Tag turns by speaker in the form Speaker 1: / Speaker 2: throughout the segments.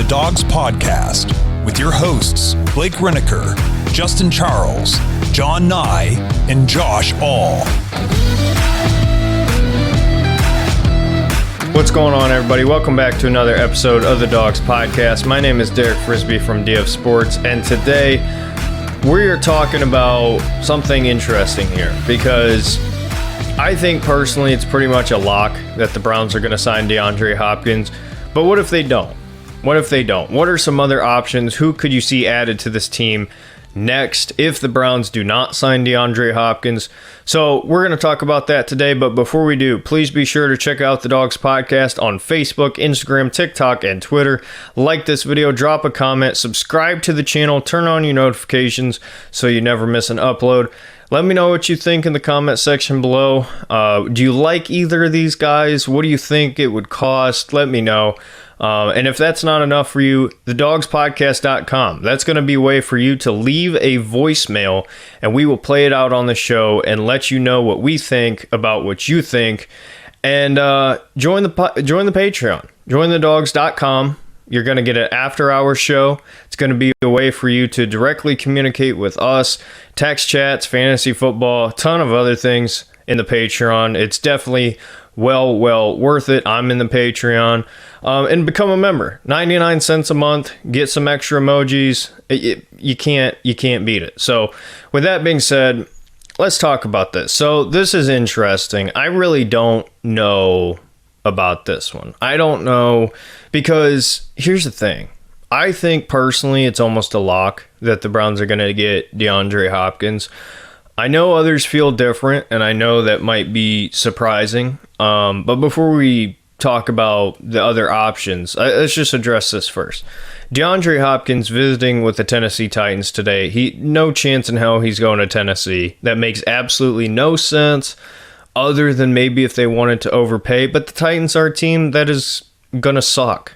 Speaker 1: DeAndre podcast with your hosts, Blake Reneker, Justin Charles, John Nye, and Josh All.
Speaker 2: What's going on, everybody? Welcome back to another episode of the DawGs podcast. My name is Derek Frisbee from DF Sports, and today we're talking about something interesting here because I think personally it's pretty much a lock that the Browns are going to sign DeAndre Hopkins. But what if they don't? What if they don't? What are some other options? Who could you see added to this team next if the Browns do not sign DeAndre Hopkins? So we're going to talk about that today, but before we do, please be sure to check out the DawGs podcast on Facebook, Instagram, TikTok, and Twitter. Like this video, drop a comment, subscribe to the channel, turn on your notifications so you never miss an upload. Let me know what you think in the comment section below. Do you like either of these guys? What do you think it would cost? Let me know. And if that's not enough for you, TheDawgsPodcast.com. That's going to be a way for you to leave a voicemail, and we will play it out on the show and let you know what we think about what you think. And join the Patreon. Join TheDawgs.com. You're going to get an after-hours show. It's going to be a way for you to directly communicate with us, text chats, fantasy football, a ton of other things in the Patreon. It's definitely well worth it. I'm in the Patreon. And become a member. 99 cents a month. Get some extra emojis. You can't beat it. So with that being said, let's talk about this. So this is interesting. I really don't know about this one. I don't know, because here's the thing. I think personally it's almost a lock that the Browns are going to get DeAndre Hopkins. I know others feel different, and I know that might be surprising. But before we talk about the other options, let's just address this first. DeAndre Hopkins visiting with the Tennessee Titans today. No chance in hell he's going to Tennessee. That makes absolutely no sense, other than maybe if they wanted to overpay. But the Titans are a team that is going to suck.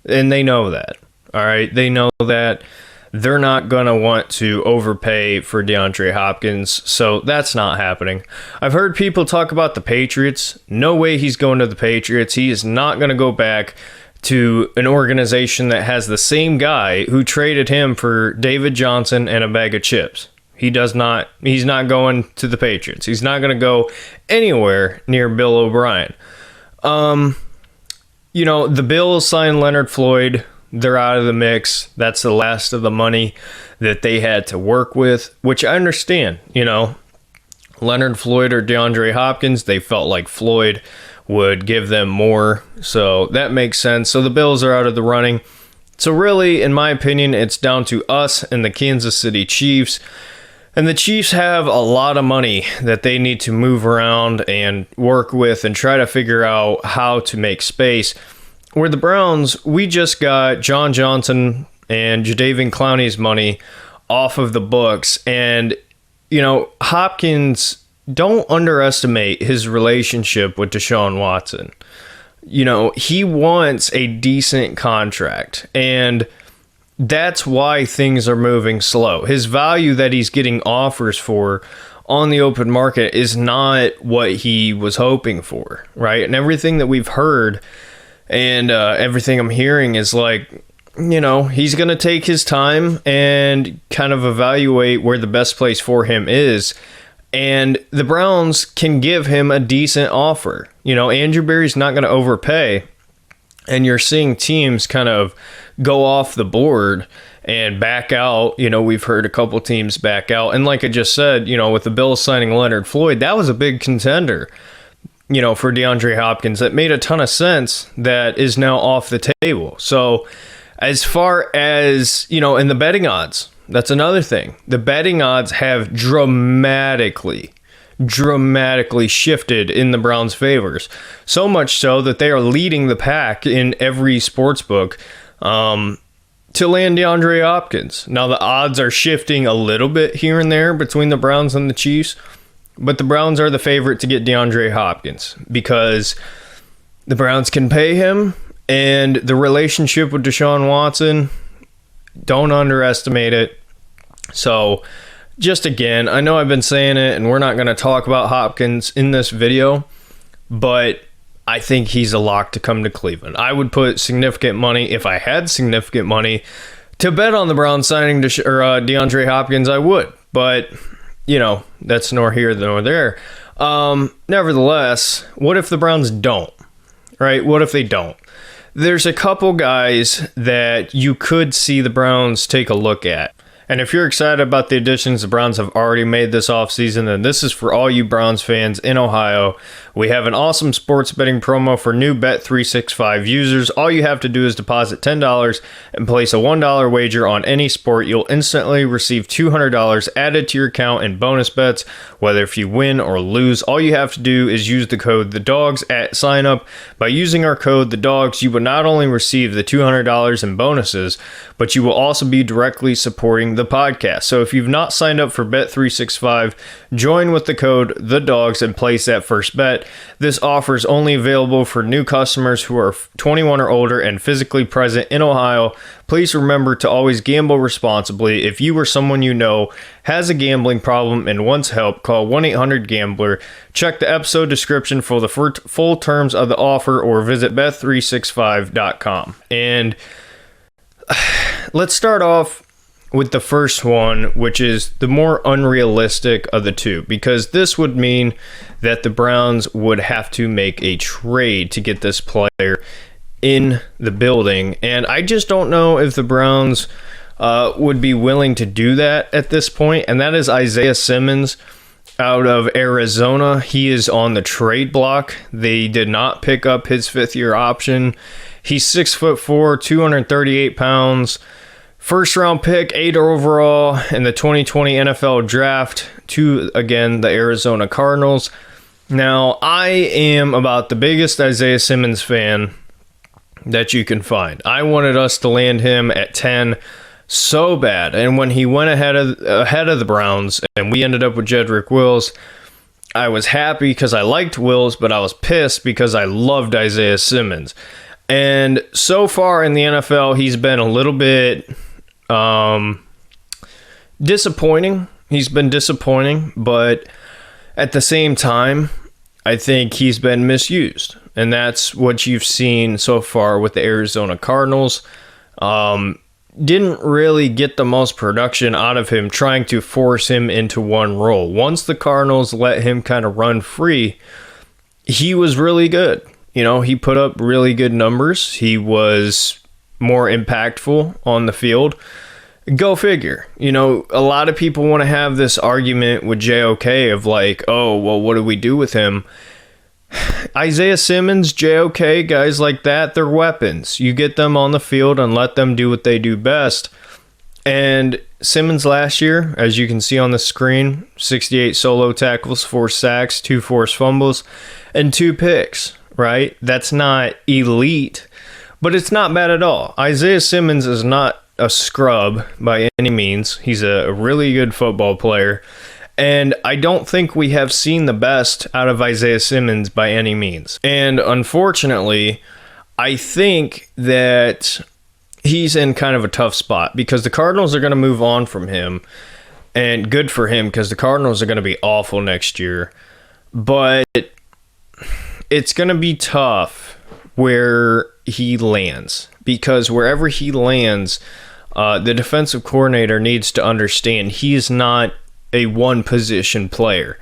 Speaker 2: And they know that. All right? They know that. They're not going to want to overpay for DeAndre Hopkins, so that's not happening. I've heard people talk about the Patriots. No way he's going to the Patriots. He is not going to go back to an organization that has the same guy who traded him for David Johnson and a bag of chips. He's not going to the Patriots. He's not going to go anywhere near Bill O'Brien. The Bills signed Leonard Floyd. They're out of the mix. That's the last of the money that they had to work with, which I understand. Leonard Floyd or DeAndre Hopkins, they felt like Floyd would give them more. So that makes sense. So the Bills are out of the running. So really, in my opinion, it's down to us and the Kansas City Chiefs. And the Chiefs have a lot of money that they need to move around and work with and try to figure out how to make space. Where the Browns, we just got John Johnson and Jadeveon Clowney's money off of the books. And, Hopkins, don't underestimate his relationship with Deshaun Watson. He wants a decent contract. And that's why things are moving slow. His value that he's getting offers for on the open market is not what he was hoping for, right? And everything that we've heard and everything I'm hearing is like, he's going to take his time and kind of evaluate where the best place for him is. And the Browns can give him a decent offer. Andrew Berry's not going to overpay. And you're seeing teams kind of go off the board and back out. We've heard a couple teams back out. And like I just said, with the Bills signing Leonard Floyd, that was a big contender, for DeAndre Hopkins. That made a ton of sense. That is now off the table. So as far as, in the betting odds, that's another thing. The betting odds have dramatically shifted in the Browns' favors. So much so that they are leading the pack in every sports book to land DeAndre Hopkins. Now the odds are shifting a little bit here and there between the Browns and the Chiefs, but the Browns are the favorite to get DeAndre Hopkins because the Browns can pay him, and the relationship with Deshaun Watson, don't underestimate it. So just again, I know I've been saying it, and we're not going to talk about Hopkins in this video, but I think he's a lock to come to Cleveland. I would put significant money, if I had significant money, to bet on the Browns signing DeAndre Hopkins. I would, but that's nor here nor there. Nevertheless, what if the Browns don't? Right? What if they don't? There's a couple guys that you could see the Browns take a look at. And if you're excited about the additions the Browns have already made this offseason, then this is for all you Browns fans in Ohio. We have an awesome sports betting promo for new Bet365 users. All you have to do is deposit $10 and place a $1 wager on any sport. You'll instantly receive $200 added to your account in bonus bets, whether if you win or lose. All you have to do is use the code TheDawgs at sign up. By using our code TheDawgs, you will not only receive the $200 in bonuses, but you will also be directly supporting the podcast. So if you've not signed up for Bet365, join with the code TheDawgs and place that first bet. This offer is only available for new customers who are 21 or older and physically present in Ohio. Please remember to always gamble responsibly. If you or someone you know has a gambling problem and wants help, call 1-800-GAMBLER. Check the episode description for the full terms of the offer or visit bet365.com. And let's start off with the first one, which is the more unrealistic of the two, because this would mean that the Browns would have to make a trade to get this player in the building. And I just don't know if the Browns would be willing to do that at this point. And that is Isaiah Simmons out of Arizona. He is on the trade block. They did not pick up his fifth-year option. He's 6'4", 238 pounds. First round pick, 8 overall in the 2020 NFL draft to, again, the Arizona Cardinals. Now, I am about the biggest Isaiah Simmons fan that you can find. I wanted us to land him at 10 so bad. And when he went ahead of the Browns and we ended up with Jedrick Wills, I was happy because I liked Wills, but I was pissed because I loved Isaiah Simmons. And so far in the NFL, he's been a little bit disappointing. He's been disappointing, but at the same time, I think he's been misused. And that's what you've seen so far with the Arizona Cardinals. Didn't really get the most production out of him trying to force him into one role. Once the Cardinals let him kind of run free, he was really good. He put up really good numbers. He was more impactful on the field. Go figure. A lot of people want to have this argument with JOK of like, oh, well, what do we do with him? Isaiah Simmons, JOK, guys like that, they're weapons. You get them on the field and let them do what they do best. And Simmons last year, as you can see on the screen, 68 solo tackles, 4 sacks, 2 forced fumbles, and 2 picks, right? That's not elite, but it's not bad at all. Isaiah Simmons is not a scrub by any means. He's a really good football player. And I don't think we have seen the best out of Isaiah Simmons by any means. And unfortunately, I think that he's in kind of a tough spot because the Cardinals are going to move on from him. And good for him because the Cardinals are going to be awful next year. But it's going to be tough where he lands, because wherever he lands, the defensive coordinator needs to understand he is not a one-position player.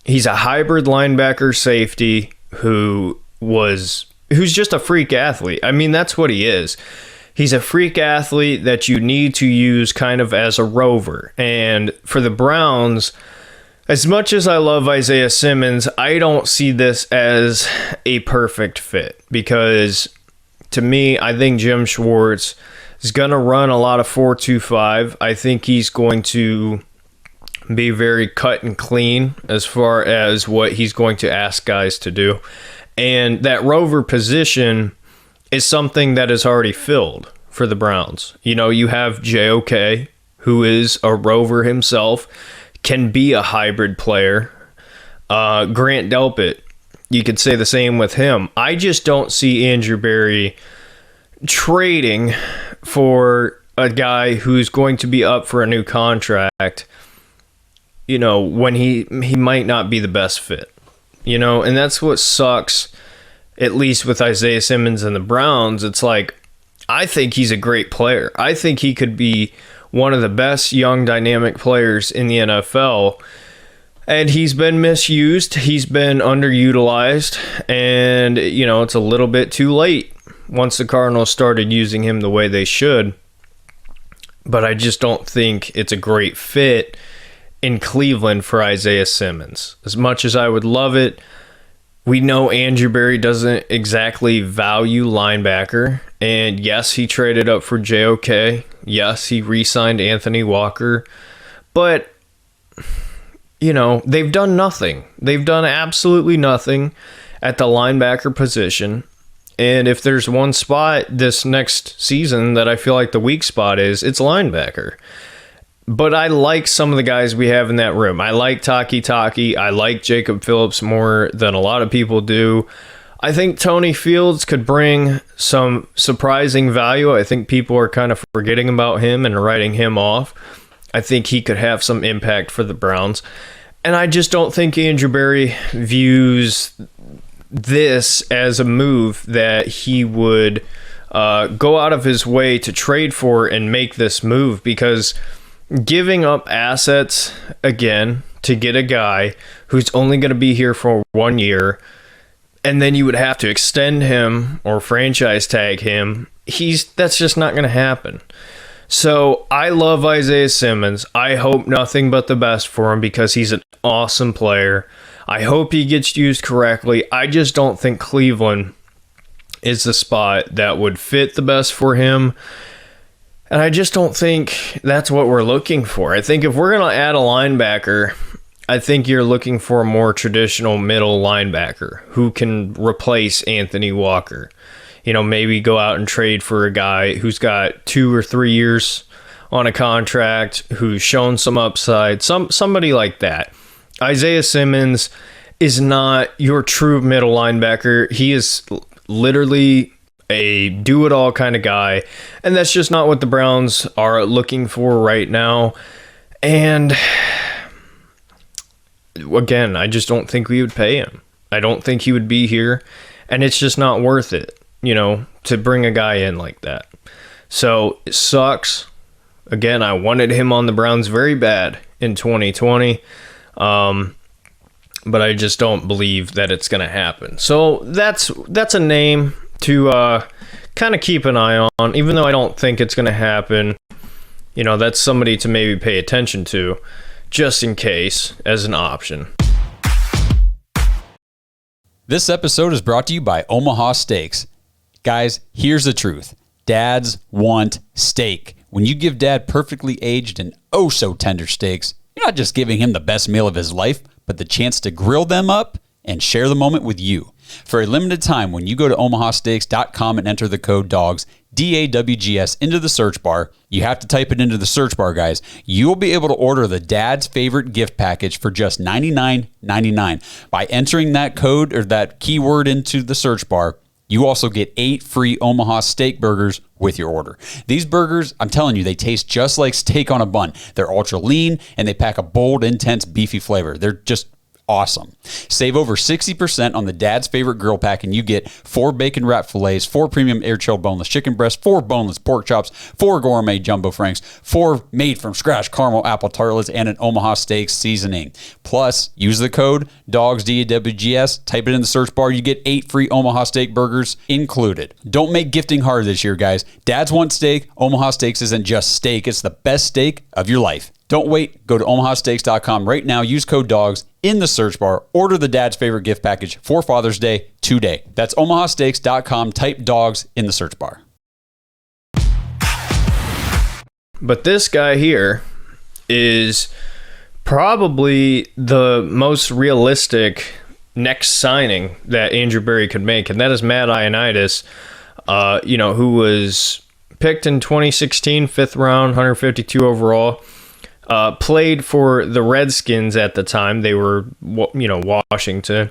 Speaker 2: He's a hybrid linebacker safety who's just a freak athlete. I mean, that's what he is. He's a freak athlete that you need to use kind of as a rover. And for the Browns, as much as I love Isaiah Simmons, I don't see this as a perfect fit because, to me, I think Jim Schwartz is going to run a lot of 4-2-5. I think he's going to be very cut and clean as far as what he's going to ask guys to do. And that rover position is something that is already filled for the Browns. You have JOK, who is a rover himself, can be a hybrid player. Grant Delpit, you could say the same with him. I just don't see Andrew Berry trading for a guy who's going to be up for a new contract, when he might not be the best fit. And that's what sucks at least with Isaiah Simmons and the Browns, it's like, I think he's a great player. I think he could be one of the best young dynamic players in the NFL. And he's been misused. He's been underutilized. And, it's a little bit too late once the Cardinals started using him the way they should. But I just don't think it's a great fit in Cleveland for Isaiah Simmons. As much as I would love it, we know Andrew Berry doesn't exactly value linebacker. And yes, he traded up for JOK. Yes, he re-signed Anthony Walker. But, they've done nothing. They've done absolutely nothing at the linebacker position. And if there's one spot this next season that I feel like the weak spot is, it's linebacker. But I like some of the guys we have in that room. I like Taki. I like Jacob Phillips more than a lot of people do. I think Tony Fields could bring some surprising value. I think people are kind of forgetting about him and writing him off. I think he could have some impact for the Browns. And I just don't think Andrew Berry views this as a move that he would go out of his way to trade for and make this move, because giving up assets again to get a guy who's only going to be here for 1 year, and then you would have to extend him or franchise tag him, that's just not going to happen. So I love Isaiah Simmons. I hope nothing but the best for him because he's an awesome player. I hope he gets used correctly. I just don't think Cleveland is the spot that would fit the best for him. And I just don't think that's what we're looking for. I think if we're going to add a linebacker, I think you're looking for a more traditional middle linebacker who can replace Anthony Walker. Maybe go out and trade for a guy who's got 2 or 3 years on a contract, who's shown some upside, somebody like that. Isaiah Simmons is not your true middle linebacker. He is literally a do-it-all kind of guy, and that's just not what the Browns are looking for right now. And again, I just don't think we would pay him. I don't think he would be here, and it's just not worth it, to bring a guy in like that. So it sucks. Again, I wanted him on the Browns very bad in 2020, but I just don't believe that it's going to happen. So that's a name to kind of keep an eye on, even though I don't think it's going to happen. That's somebody to maybe pay attention to, just in case, as an option.
Speaker 3: This episode is brought to you by Omaha Steaks. Guys, here's the truth. Dads want steak. When you give dad perfectly aged and oh so tender steaks, you're not just giving him the best meal of his life, but the chance to grill them up and share the moment with you. For a limited time, when you go to omahasteaks.com and enter the code DAWGS, DAWGS, into the search bar, you have to type it into the search bar, guys. You will be able to order the Dad's Favorite gift package for just $99.99. By entering that code or that keyword into the search bar, you also get 8 free Omaha steak burgers with your order. These burgers, I'm telling you, they taste just like steak on a bun. They're ultra lean, and they pack a bold, intense, beefy flavor. They're just awesome. Save over 60% on the Dad's Favorite grill pack, and you get 4 bacon wrapped fillets, 4 premium air-chilled boneless chicken breasts, 4 boneless pork chops, 4 gourmet jumbo franks, 4 made from scratch caramel apple tartlets, and an Omaha Steaks seasoning. Plus, use the code DAWGS, DAWGS, type it in the search bar, you get 8 free Omaha Steak burgers included. Don't make gifting hard this year, guys. Dads want steak. Omaha Steaks isn't just steak, it's the best steak of your life. Don't wait. Go to omahasteaks.com right now. Use code DAWGS in the search bar. Order the Dad's Favorite gift package for Father's Day today. That's omahasteaks.com. Type DAWGS in the search bar.
Speaker 2: But this guy here is probably the most realistic next signing that Andrew Berry could make, and that is Matt Ioannidis, who was picked in 2016, 5th round, 152 overall. Played for the Redskins at the time. They were, Washington.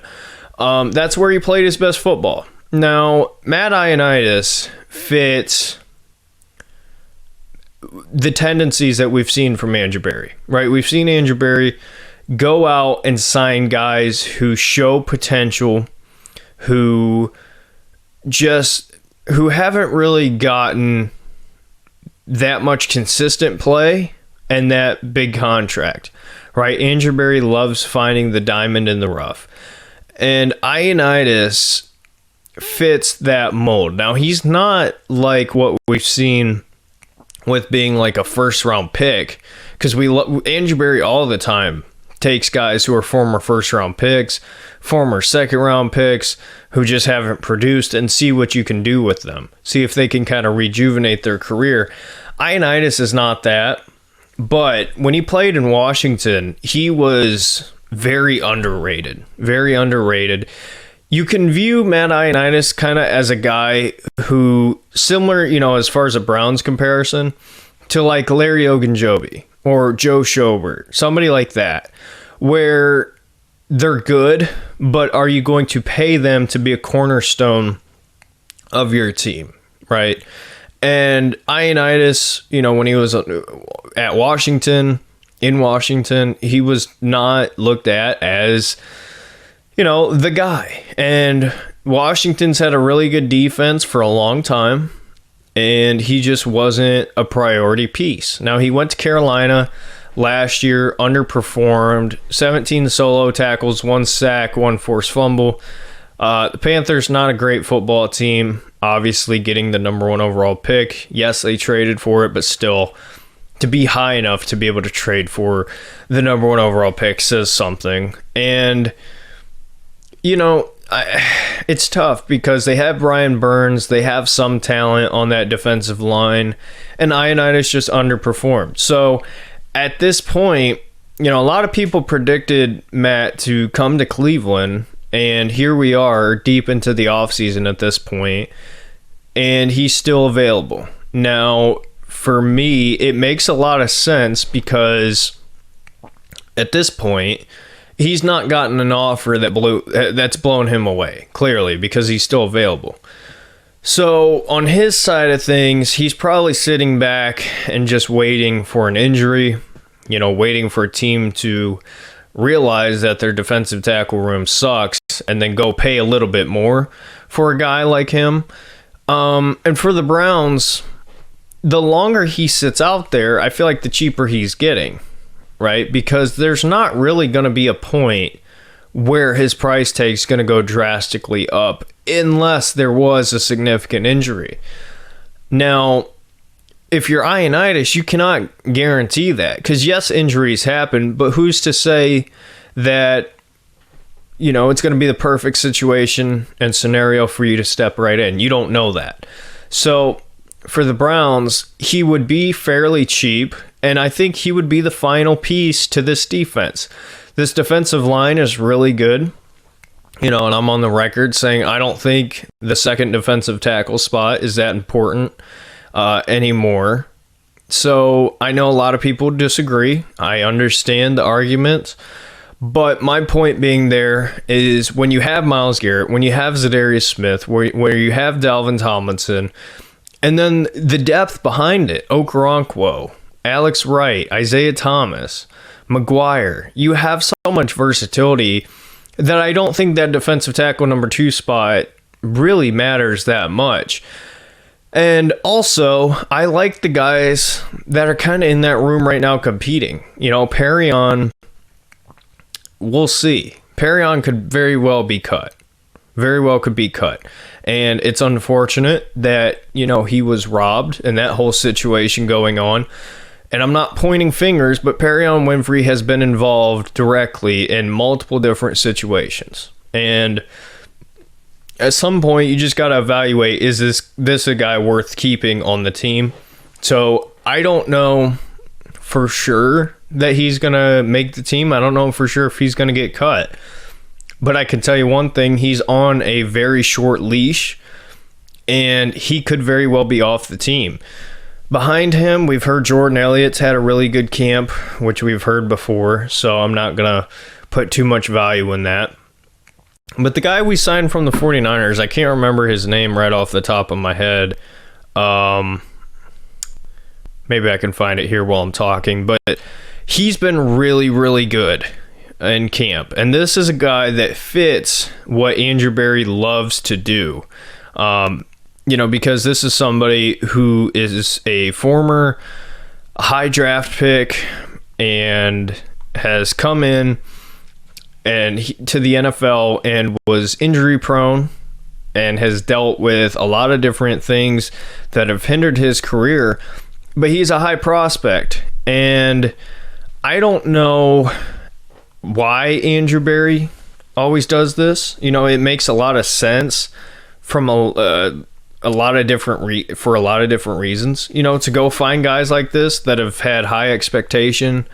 Speaker 2: That's where he played his best football. Now, Matt Ioannidis fits the tendencies that we've seen from Andrew Berry, right? We've seen Andrew Berry go out and sign guys who show potential, who who haven't really gotten that much consistent play and that big contract, right? Andrew Berry loves finding the diamond in the rough. And Ioannidis fits that mold. Now, he's not like what we've seen with being like a first-round pick, because Andrew Berry all the time takes guys who are former first-round picks, former second-round picks, who just haven't produced, and see what you can do with them. See if they can kind of rejuvenate their career. Ioannidis is not that, but when he played in Washington, he was very underrated. Very underrated. You can view Matt Ioannidis kind of as a guy who, similar, as far as a Browns comparison, to like Larry Ogunjobi or Joe Schobert, somebody like that, where they're good, but are you going to pay them to be a cornerstone of your team, right? And Ioannidis, when he was at Washington, in Washington, he was not looked at as, the guy. And Washington's had a really good defense for a long time, and he just wasn't a priority piece. Now, he went to Carolina last year, underperformed, 17 solo tackles, 1 sack, 1 forced fumble. The Panthers, not a great football team, obviously getting the number 1 overall pick. Yes, they traded for it, but still, to be high enough to be able to trade for the number 1 overall pick says something. And, it's tough because they have Brian Burns, they have some talent on that defensive line, and Ioannidis just underperformed. So at this point, a lot of people predicted Matt to come to Cleveland, and here we are deep into the offseason at this point, and he's still available. Now, for me, it makes a lot of sense because at this point, he's not gotten an offer that's blown him away, clearly, because he's still available. So on his side of things, he's probably sitting back and just waiting for an injury, waiting for a team to realize that their defensive tackle room sucks and then go pay a little bit more for a guy like him. And for the Browns, the longer he sits out there, I feel like the cheaper he's getting, right? Because there's not really going to be a point where his price tag is going to go drastically up unless there was a significant injury. Now, if you're Ioannidis, you cannot guarantee that because, yes, injuries happen, but who's to say that, it's going to be the perfect situation and scenario for you to step right in? You don't know that. So for the Browns, he would be fairly cheap, and I think he would be the final piece to this defense. This defensive line is really good, and I'm on the record saying I don't think the second defensive tackle spot is that important anymore. So I know a lot of people disagree. I understand the argument. But my point being there is when you have Myles Garrett, when you have Zadarius Smith, where you have Dalvin Tomlinson, and then the depth behind it, Okoronkwo, Alex Wright, Isaiah Thomas, McGuire, you have so much versatility that I don't think that defensive tackle number 2 spot really matters that much. And also, I like the guys that are kind of in that room right now competing. Perrion, we'll see. Perrion could very well be cut. Very well could be cut. And it's unfortunate that, he was robbed and that whole situation going on. And I'm not pointing fingers, but Perrion Winfrey has been involved directly in multiple different situations. And at some point, you just got to evaluate, is this a guy worth keeping on the team? So I don't know for sure that he's going to make the team. I don't know for sure if he's going to get cut. But I can tell you one thing, he's on a very short leash, and he could very well be off the team. Behind him, we've heard Jordan Elliott's had a really good camp, which we've heard before, so I'm not going to put too much value in that. But the guy we signed from the 49ers, I can't remember his name right off the top of my head. Maybe I can find it here while I'm talking, but he's been really, really good in camp. And this is a guy that fits what Andrew Berry loves to do. Because this is somebody who is a former high draft pick and has come in to the NFL and was injury prone and has dealt with a lot of different things that have hindered his career, but he's a high prospect. And I don't know why Andrew Berry always does this. It makes a lot of sense from a lot of different reasons, to go find guys like this that have had high expectation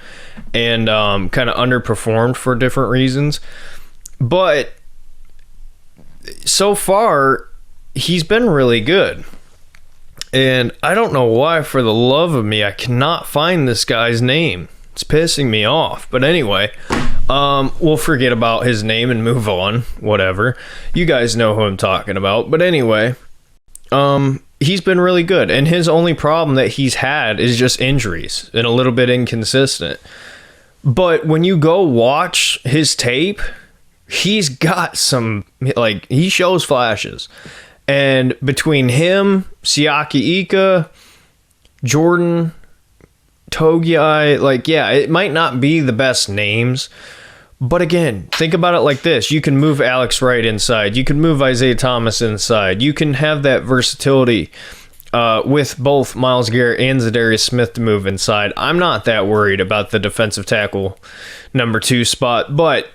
Speaker 2: and kind of underperformed for different reasons. But so far, he's been really good. And I don't know why, for the love of me, I cannot find this guy's name. It's pissing me off. But anyway, we'll forget about his name and move on. Whatever. You guys know who I'm talking about. But anyway, he's been really good. And his only problem that he's had is just injuries and a little bit inconsistent. But when you go watch his tape, he's got some, he shows flashes. And between him, Siaki Ika, Jordan, Togiai, it might not be the best names. But again, think about it like this. You can move Alex Wright inside. You can move Isaiah Thomas inside. You can have that versatility with both Myles Garrett and Zadarius Smith to move inside. I'm not that worried about the defensive tackle number 2 spot. But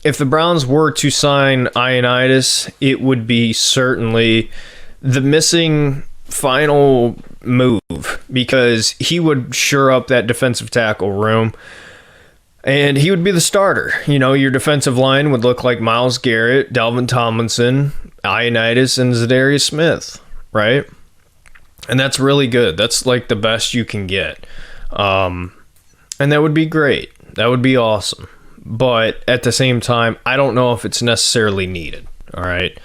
Speaker 2: if the Browns were to sign Ioannidis, it would be certainly the missing final move, because he would shore up that defensive tackle room. And he would be the starter. Your defensive line would look like Myles Garrett, Dalvin Tomlinson, Ioannidis, and Zadarius Smith, right? And that's really good. That's like the best you can get. And that would be great. That would be awesome. But at the same time, I don't know if it's necessarily needed, all right?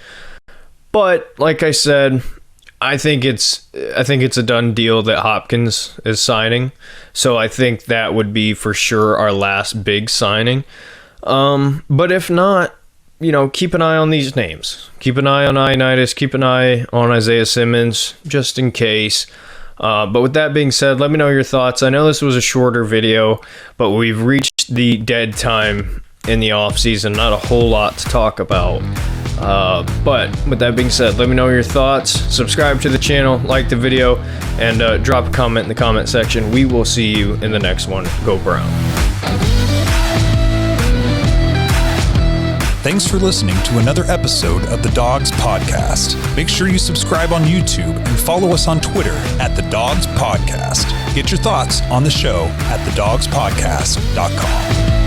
Speaker 2: But like I said, I think it's a done deal that Hopkins is signing. So I think that would be for sure our last big signing. But if not, keep an eye on these names. Keep an eye on Ioannidis. Keep an eye on Isaiah Simmons, just in case. But with that being said, let me know your thoughts. I know this was a shorter video, but we've reached the dead time in the off season. Not a whole lot to talk about. But with that being said, let me know your thoughts. Subscribe to the channel, like the video, and drop a comment in the comment section. We will see you in the next one. Go Brown.
Speaker 1: Thanks for listening to another episode of the Dawgs Podcast. Make sure you subscribe on YouTube and follow us on Twitter at TheDawgs Podcast. Get your thoughts on the show at TheDawgsPodcast.com.